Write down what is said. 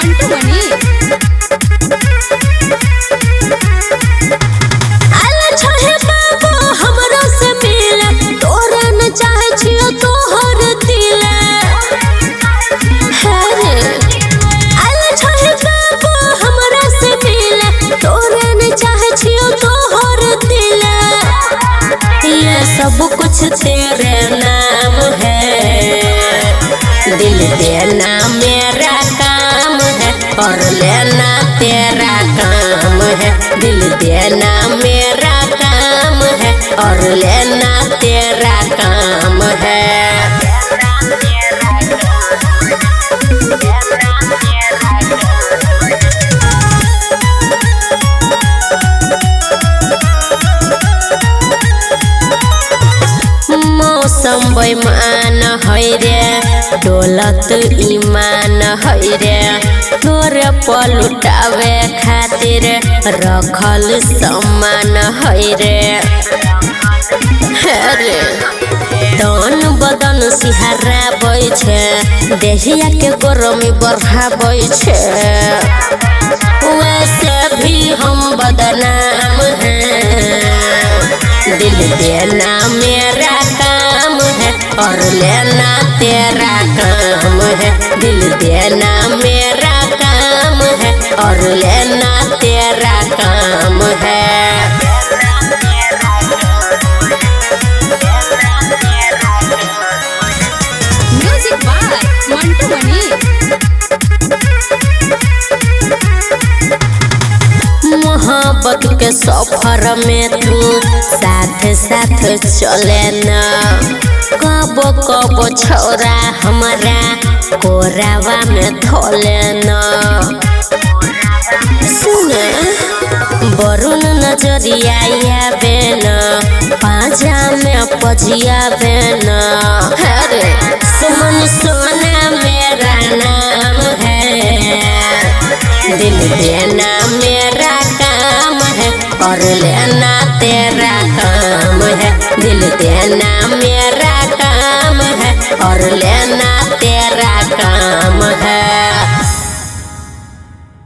मंटू मनी आला छहे बाबू हमरो से मिले तोरे न चाहे छियो तोहर दिले अरे आला छहे बाबू हमरो से मिले तोरे न चाहे छियो तोहर दिले ये सब कुछ तेरे नाम है दिल देना मेरा काम है और लेना तेरा काम है दिल देना मेरा काम है और लेना तेरा काम है मौसम बेईमान है रे दौलत ईमान है रे तोरे पलटावे खातिर रखल सम्मान है रे तन बदन सिहराबै छे देहिया के गरमी बढ़ाबै छे वैसे भी हम बदनाम हैं दिल देना मेरा काम है और लेना तेरा काम है दिल देना मेरा काम है और लेना तेरा काम है म्यूजिक बाय मंटू मनी मोहब्बत के सफर में तू साथ साथ चले न कबो कबो छोरा हमारा कोरावा में थोले न सुने वरुण नजरिया आवे न पाजा में पजिया न अरे सुमन सोना मेरा नाम है दिल देना मेरा काम है और लेना तेरा काम है दिल देना मेरा काम है और लेना तेरा काम